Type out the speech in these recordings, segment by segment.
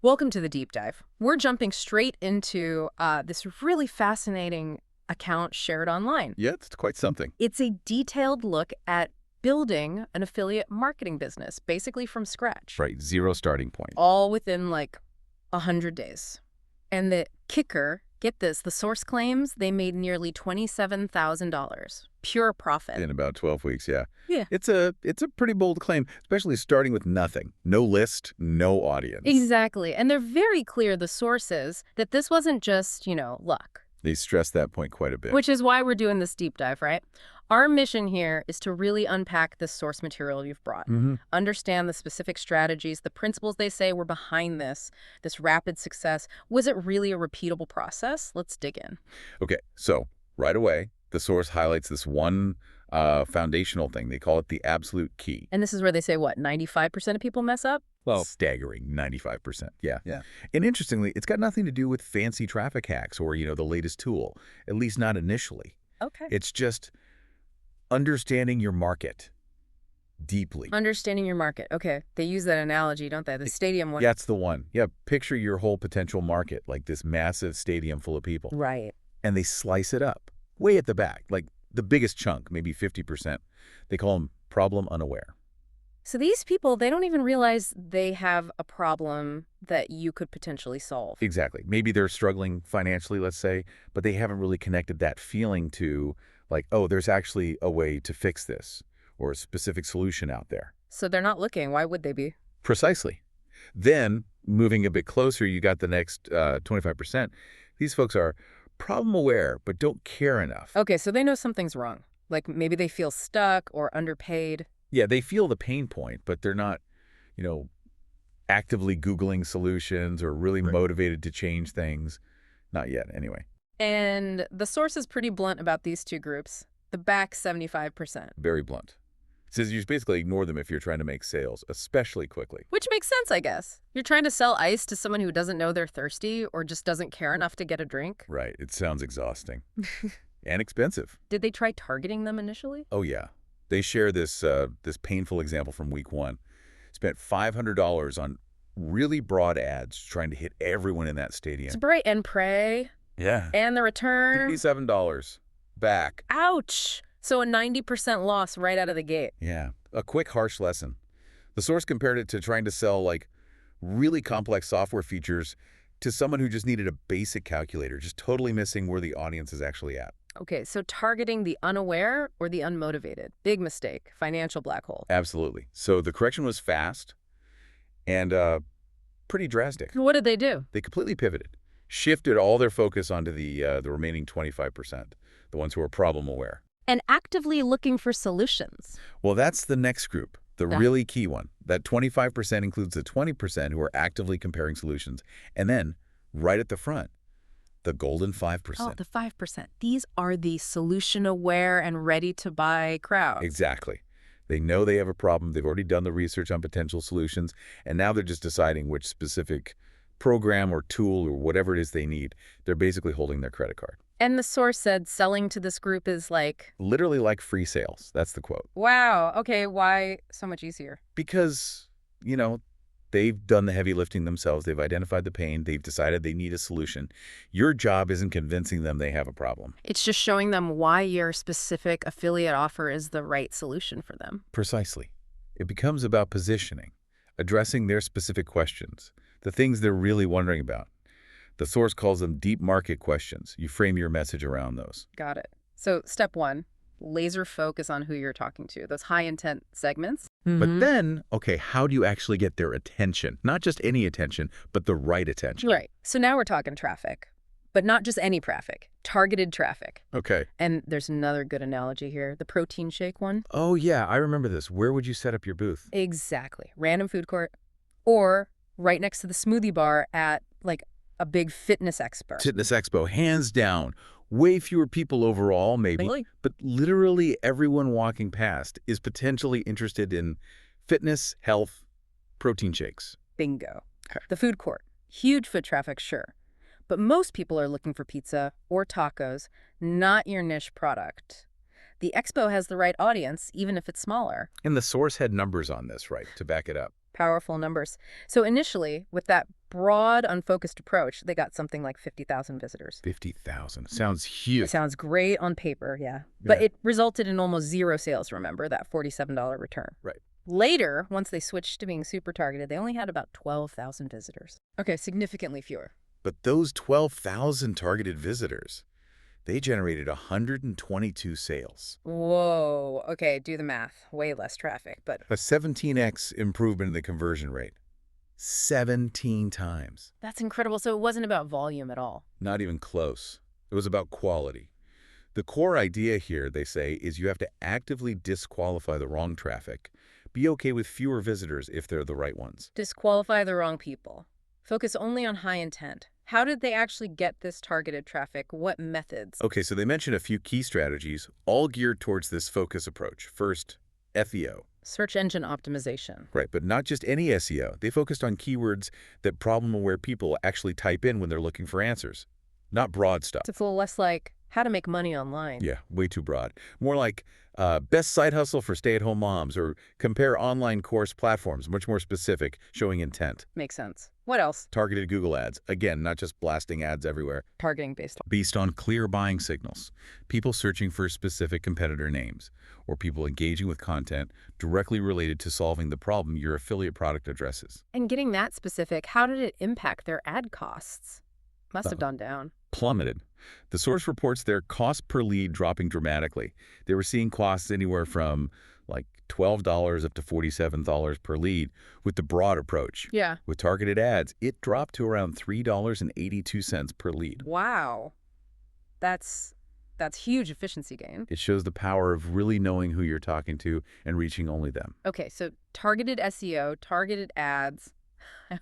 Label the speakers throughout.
Speaker 1: Welcome to the deep dive. We're jumping straight into this really fascinating account shared online.
Speaker 2: Yeah, it's quite something.
Speaker 1: It's a detailed look at building an affiliate marketing business, basically from scratch.
Speaker 2: Right, zero starting point.
Speaker 1: All within like 100 days. And the kicker, get this, the source claims they made nearly $27,000. Pure profit.
Speaker 2: In about 12 weeks, yeah.
Speaker 1: Yeah.
Speaker 2: It's a pretty bold claim, especially starting with nothing. No list, no audience.
Speaker 1: Exactly. And they're very clear, the sources, that this wasn't just, luck.
Speaker 2: They stress that point quite a bit.
Speaker 1: Which is why we're doing this deep dive, right? Our mission here is to really unpack this source material you've brought. Understand the specific strategies, the principles they say were behind this rapid success. Was it really a repeatable process? Let's dig in.
Speaker 2: Okay, so right away, the source highlights this one foundational thing. They call it the absolute key.
Speaker 1: And this is where they say, what, 95% of people mess up?
Speaker 2: Well, staggering 95%. Yeah. And interestingly, it's got nothing to do with fancy traffic hacks or, the latest tool, at least not initially.
Speaker 1: Okay.
Speaker 2: It's just understanding your market deeply.
Speaker 1: Understanding your market. Okay. They use that analogy, don't they? The stadium one.
Speaker 2: That's the one. Yeah, picture your whole potential market, like this massive stadium full of people.
Speaker 1: Right.
Speaker 2: And they slice it up way at the back, like the biggest chunk, maybe 50%. They call them problem unaware.
Speaker 1: So these people, they don't even realize they have a problem that you could potentially solve.
Speaker 2: Exactly. Maybe they're struggling financially, let's say, but they haven't really connected that feeling to, like, oh, there's actually a way to fix this or a specific solution out there.
Speaker 1: So they're not looking. Why would they be?
Speaker 2: Precisely. Then, moving a bit closer, you got the next 25%. These folks are problem aware, but don't care enough.
Speaker 1: Okay, so they know something's wrong. Like maybe they feel stuck or underpaid.
Speaker 2: Yeah, they feel the pain point, but they're not, actively Googling solutions or really motivated to change things. Not yet, anyway.
Speaker 1: And the source is pretty blunt about these two groups. The back 75%.
Speaker 2: Very blunt. It says you just basically ignore them if you're trying to make sales, especially quickly.
Speaker 1: Which makes sense, I guess. You're trying to sell ice to someone who doesn't know they're thirsty or just doesn't care enough to get a drink.
Speaker 2: Right. It sounds exhausting. And expensive.
Speaker 1: Did they try targeting them initially?
Speaker 2: Oh, yeah. They share this painful example from week one. Spent $500 on really broad ads trying to hit everyone in that stadium.
Speaker 1: Spray and pray.
Speaker 2: Yeah.
Speaker 1: And the return.
Speaker 2: $57 back.
Speaker 1: Ouch. So a 90% loss right out of the gate.
Speaker 2: Yeah. A quick, harsh lesson. The source compared it to trying to sell, like, really complex software features to someone who just needed a basic calculator, just totally missing where the audience is actually at.
Speaker 1: Okay, so targeting the unaware or the unmotivated. Big mistake. Financial black hole.
Speaker 2: Absolutely. So the correction was fast and pretty drastic.
Speaker 1: What did they do?
Speaker 2: They completely pivoted, shifted all their focus onto the remaining 25%, the ones who are problem aware.
Speaker 1: And actively looking for solutions.
Speaker 2: Well, that's the next group, the really key one. That 25% includes the 20% who are actively comparing solutions. And then, right at the front, the golden 5%.
Speaker 1: Oh, the 5%. These are the solution-aware and ready-to-buy crowd.
Speaker 2: Exactly. They know they have a problem. They've already done the research on potential solutions, and now they're just deciding which specific program or tool or whatever it is they need. They're basically holding their credit card.
Speaker 1: And the source said selling to this group is like...
Speaker 2: Literally like free sales. That's the quote.
Speaker 1: Wow. Okay, why so much easier?
Speaker 2: Because, they've done the heavy lifting themselves. They've identified the pain. They've decided they need a solution. Your job isn't convincing them they have a problem.
Speaker 1: It's just showing them why your specific affiliate offer is the right solution for them.
Speaker 2: Precisely. It becomes about positioning, addressing their specific questions, the things they're really wondering about. The source calls them deep market questions. You frame your message around those.
Speaker 1: Got it. So step one, laser focus on who you're talking to, those high intent segments.
Speaker 2: But then, okay, how do you actually get their attention? Not just any attention, but the right attention.
Speaker 1: Right. So now we're talking traffic, but not just any traffic, targeted traffic.
Speaker 2: Okay.
Speaker 1: And there's another good analogy here, the protein shake one.
Speaker 2: Oh, yeah, I remember this. Where would you set up your booth?
Speaker 1: Exactly. Random food court or right next to the smoothie bar at like a big fitness expo.
Speaker 2: Fitness expo, hands down. Way fewer people overall, maybe,
Speaker 1: Really?
Speaker 2: But literally everyone walking past is potentially interested in fitness, health, protein shakes.
Speaker 1: Bingo. The food court. Huge foot traffic, sure. But most people are looking for pizza or tacos, not your niche product. The expo has the right audience, even if it's smaller.
Speaker 2: And the source had numbers on this, right, to back it up.
Speaker 1: Powerful numbers. So initially, with that broad, unfocused approach, they got something like 50,000 visitors.
Speaker 2: 50,000. Sounds
Speaker 1: It
Speaker 2: huge.
Speaker 1: sounds great on paper, yeah. But it resulted in almost zero sales, remember, that $47 return.
Speaker 2: Right.
Speaker 1: Later, once they switched to being super targeted, they only had about 12,000 visitors. Okay, significantly fewer.
Speaker 2: But those 12,000 targeted visitors, they generated 122 sales.
Speaker 1: Whoa. Okay, do the math. Way less traffic, but
Speaker 2: A 17x improvement in the conversion rate. 17 times.
Speaker 1: that's incredible. So it wasn't about volume at all.
Speaker 2: Not even close. It was about quality. The core idea here, they say, is you have to actively disqualify the wrong traffic. Be okay with fewer visitors if they're the right ones.
Speaker 1: Disqualify the wrong people. Focus only on high intent. How did they actually get this targeted traffic? What methods?
Speaker 2: Okay, so they mention a few key strategies, all geared towards this focus approach. First, SEO.
Speaker 1: Search engine optimization.
Speaker 2: Right, but not just any SEO. They focused on keywords that problem-aware people actually type in when they're looking for answers. Not broad stuff.
Speaker 1: It's a little less like how to make money online.
Speaker 2: Yeah, way too broad. More like best side hustle for stay-at-home moms, or compare online course platforms, much more specific, showing intent.
Speaker 1: Makes sense. What else?
Speaker 2: Targeted Google ads. Again, not just blasting ads everywhere.
Speaker 1: Targeting based on.
Speaker 2: Based on clear buying signals. People searching for specific competitor names, or people engaging with content directly related to solving the problem your affiliate product addresses.
Speaker 1: And getting that specific, how did it impact their ad costs? Must have gone down.
Speaker 2: Plummeted. The source reports their cost per lead dropping dramatically. They were seeing costs anywhere from like $12 up to $47 per lead with the broad approach.
Speaker 1: Yeah.
Speaker 2: With targeted ads, it dropped to around $3.82 per lead.
Speaker 1: Wow. That's huge efficiency gain.
Speaker 2: It shows the power of really knowing who you're talking to and reaching only them.
Speaker 1: Okay, so targeted SEO, targeted ads.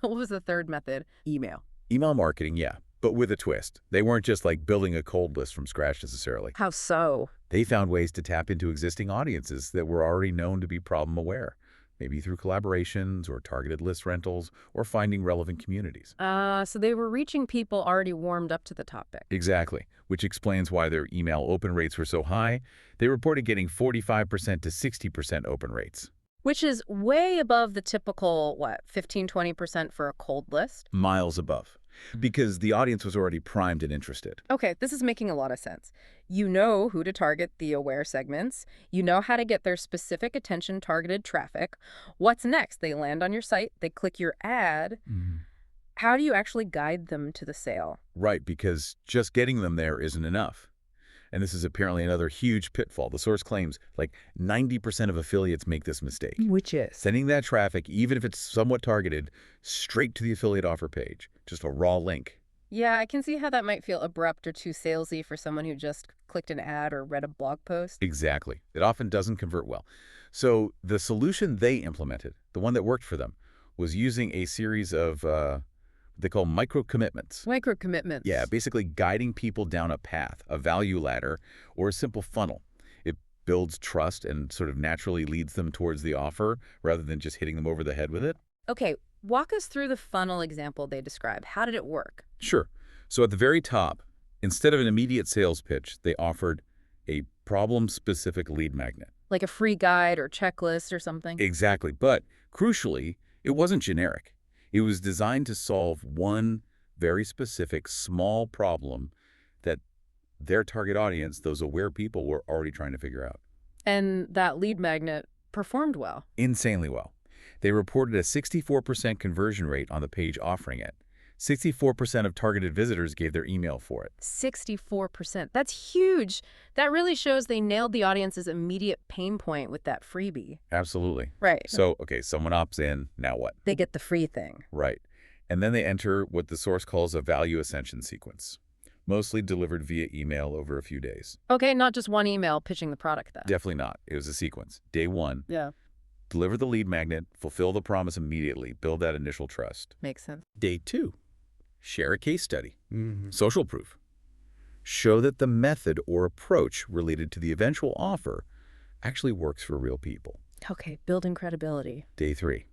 Speaker 1: What was the third method? Email.
Speaker 2: Email marketing, yeah, but with a twist. They weren't just like building a cold list from scratch necessarily.
Speaker 1: How so?
Speaker 2: They found ways to tap into existing audiences that were already known to be problem aware, maybe through collaborations or targeted list rentals or finding relevant communities.
Speaker 1: So they were reaching people already warmed up to the topic.
Speaker 2: Exactly, which explains why their email open rates were so high. They reported getting 45% to 60% open rates.
Speaker 1: Which is way above the typical, 15-20% for a cold list?
Speaker 2: Miles above. Because the audience was already primed and interested.
Speaker 1: Okay, this is making a lot of sense. You know who to target the aware segments. You know how to get their specific attention-targeted traffic. What's next? They land on your site. They click your ad. How do you actually guide them to the sale?
Speaker 2: Right, because just getting them there isn't enough. And this is apparently another huge pitfall. The source claims like 90% of affiliates make this mistake.
Speaker 1: Which is?
Speaker 2: Sending that traffic, even if it's somewhat targeted, straight to the affiliate offer page. Just a raw link.
Speaker 1: Yeah, I can see how that might feel abrupt or too salesy for someone who just clicked an ad or read a blog post.
Speaker 2: Exactly. It often doesn't convert well. So the solution they implemented, the one that worked for them, was using a series of they call micro-commitments.
Speaker 1: Micro-commitments.
Speaker 2: Yeah, basically guiding people down a path, a value ladder, or a simple funnel. It builds trust and sort of naturally leads them towards the offer rather than just hitting them over the head with it.
Speaker 1: Okay, walk us through the funnel example they describe. How did it work?
Speaker 2: Sure. So at the very top, instead of an immediate sales pitch, they offered a problem-specific lead magnet.
Speaker 1: Like a free guide or checklist or something?
Speaker 2: Exactly. But crucially, it wasn't generic. It was designed to solve one very specific small problem that their target audience, those aware people, were already trying to figure out.
Speaker 1: And that lead magnet performed well.
Speaker 2: Insanely well. They reported a 64% conversion rate on the page offering it. 64% of targeted visitors gave their email for it.
Speaker 1: 64%. That's huge. That really shows they nailed the audience's immediate pain point with that freebie.
Speaker 2: Absolutely.
Speaker 1: Right.
Speaker 2: So, okay, someone opts in, now what?
Speaker 1: They get the free thing.
Speaker 2: Right. And then they enter what the source calls a value ascension sequence, mostly delivered via email over a few days.
Speaker 1: Okay, not just one email pitching the product then.
Speaker 2: Definitely not. It was a sequence. Day one, deliver the lead magnet, fulfill the promise immediately, build that initial trust.
Speaker 1: Makes sense.
Speaker 2: Day two, share a case study, social proof. Show that the method or approach related to the eventual offer actually works for real people.
Speaker 1: Okay, building credibility.
Speaker 2: Day three,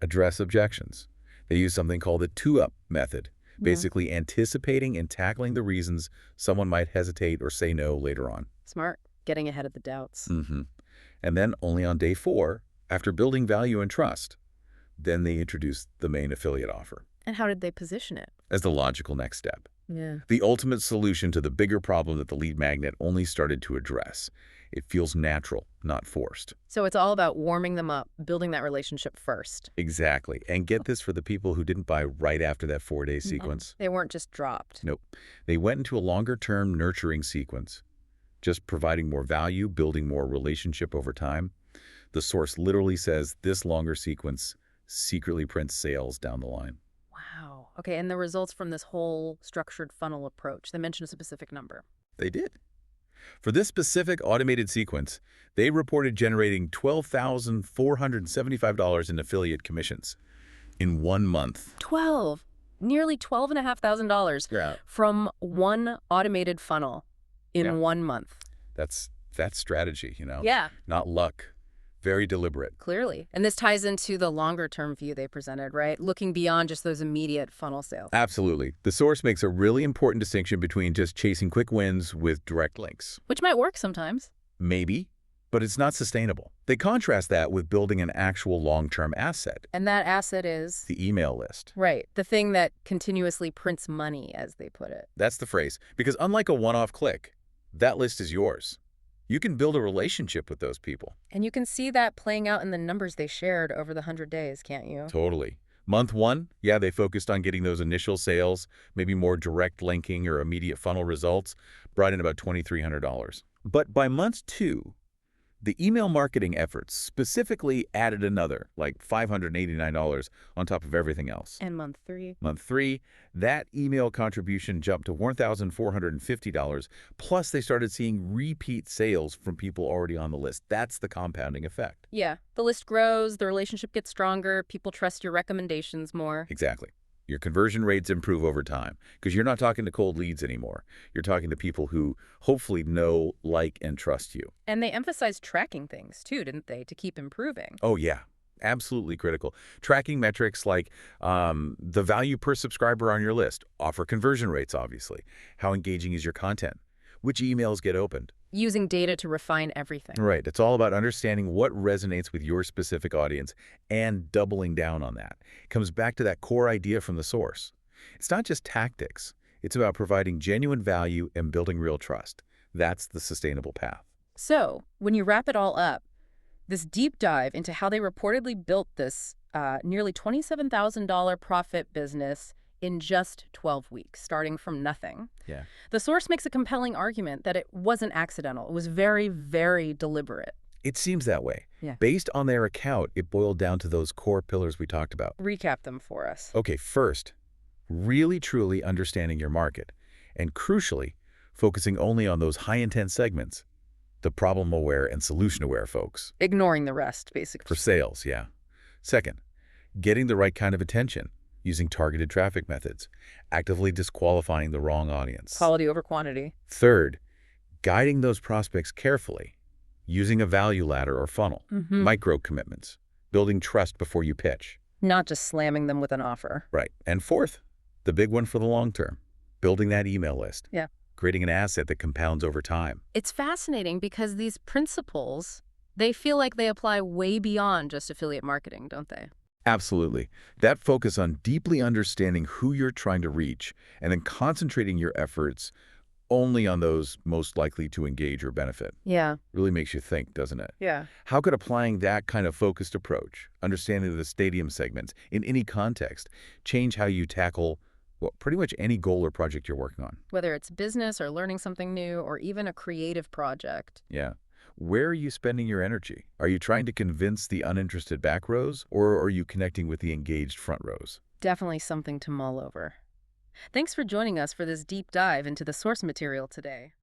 Speaker 2: address objections. They use something called the two-up method, basically anticipating and tackling the reasons someone might hesitate or say no later on.
Speaker 1: Smart. Getting ahead of the doubts.
Speaker 2: And then only on day four, after building value and trust, Then they introduced the main affiliate offer
Speaker 1: And how did they position it?
Speaker 2: as the logical next step.
Speaker 1: Yeah.
Speaker 2: The ultimate solution to the bigger problem that the lead magnet only started to address. It feels natural, not forced.
Speaker 1: So it's all about warming them up, building that relationship first.
Speaker 2: Exactly. And get this, for the people who didn't buy right after that 4-day sequence.
Speaker 1: They weren't just dropped.
Speaker 2: Nope. They went into a longer-term nurturing sequence, just providing more value, building more relationship over time. The source literally says this longer sequence secretly prints sales down the line.
Speaker 1: Wow. Okay, and the results from this whole structured funnel approach, they mentioned a specific number.
Speaker 2: They did. For this specific automated sequence, they reported generating $12,475 in affiliate commissions in 1 month.
Speaker 1: Nearly $12,500
Speaker 2: Yeah.
Speaker 1: from one automated funnel in
Speaker 2: Yeah.
Speaker 1: 1 month.
Speaker 2: That's strategy,
Speaker 1: Yeah,
Speaker 2: not luck. Very deliberate.
Speaker 1: clearly. And this ties into the longer term view they presented, right? Looking beyond just those immediate funnel sales.
Speaker 2: Absolutely. The source makes a really important distinction between just chasing quick wins with direct links.
Speaker 1: Which might work sometimes.
Speaker 2: Maybe, but it's not sustainable. They contrast that with building an actual long-term asset,
Speaker 1: And that asset is,
Speaker 2: the email list.
Speaker 1: right, the thing that continuously prints money, as they put it.
Speaker 2: That's the phrase. Because unlike a one-off click, that list is yours. You can build a relationship with those people.
Speaker 1: And you can see that playing out in the numbers they shared over the 100 days, can't you?
Speaker 2: Totally. Month 1, yeah, they focused on getting those initial sales, maybe more direct linking or immediate funnel results, brought in about $2,300. But by month 2, the email marketing efforts specifically added another, like $589 on top of everything else.
Speaker 1: And month 3.
Speaker 2: Month 3, that email contribution jumped to $1,450, plus they started seeing repeat sales from people already on the list. That's the compounding effect.
Speaker 1: Yeah, the list grows, the relationship gets stronger, people trust your recommendations more.
Speaker 2: Exactly. Your conversion rates improve over time because you're not talking to cold leads anymore. You're talking to people who hopefully know, like, and trust you.
Speaker 1: And they emphasized tracking things too, didn't they, to keep improving?
Speaker 2: Oh, yeah. Absolutely critical. Tracking metrics like the value per subscriber on your list, offer conversion rates, obviously. How engaging is your content? Which emails get opened?
Speaker 1: Using data to refine everything.
Speaker 2: Right. It's all about understanding what resonates with your specific audience and doubling down on that. It comes back to that core idea from the source. It's not just tactics. It's about providing genuine value and building real trust. That's the sustainable path.
Speaker 1: So, when you wrap it all up, this deep dive into how they reportedly built this nearly $27,000 profit business in just 12 weeks, starting from nothing.
Speaker 2: Yeah.
Speaker 1: The source makes a compelling argument that it wasn't accidental. It was very, very deliberate.
Speaker 2: It seems that way.
Speaker 1: Yeah.
Speaker 2: Based on their account, it boiled down to those core pillars we talked about.
Speaker 1: Recap them for us.
Speaker 2: Okay, first, really truly understanding your market. And crucially, focusing only on those high-intent segments, the problem-aware and solution-aware folks.
Speaker 1: Ignoring the rest, basically.
Speaker 2: For sales, yeah. Second, getting the right kind of attention, using targeted traffic methods, actively disqualifying the wrong audience.
Speaker 1: Quality over quantity.
Speaker 2: Third, guiding those prospects carefully, using a value ladder or funnel, micro commitments, building trust before you pitch.
Speaker 1: Not just slamming them with an offer.
Speaker 2: Right. And fourth, the big one for the long term, building that email list.
Speaker 1: Yeah.
Speaker 2: Creating an asset that compounds over time.
Speaker 1: It's fascinating because these principles, they feel like they apply way beyond just affiliate marketing, don't they?
Speaker 2: Absolutely. That focus on deeply understanding who you're trying to reach and then concentrating your efforts only on those most likely to engage or benefit
Speaker 1: Yeah.
Speaker 2: really makes you think, doesn't it?
Speaker 1: Yeah.
Speaker 2: How could applying that kind of focused approach, understanding the stadium segments in any context, change how you tackle, well, pretty much any goal or project you're working on?
Speaker 1: Whether it's business or learning something new or even a creative project.
Speaker 2: Yeah. Where are you spending your energy? Are you trying to convince the uninterested back rows, or are you connecting with the engaged front rows?
Speaker 1: Definitely something to mull over. Thanks for joining us for this deep dive into the source material today.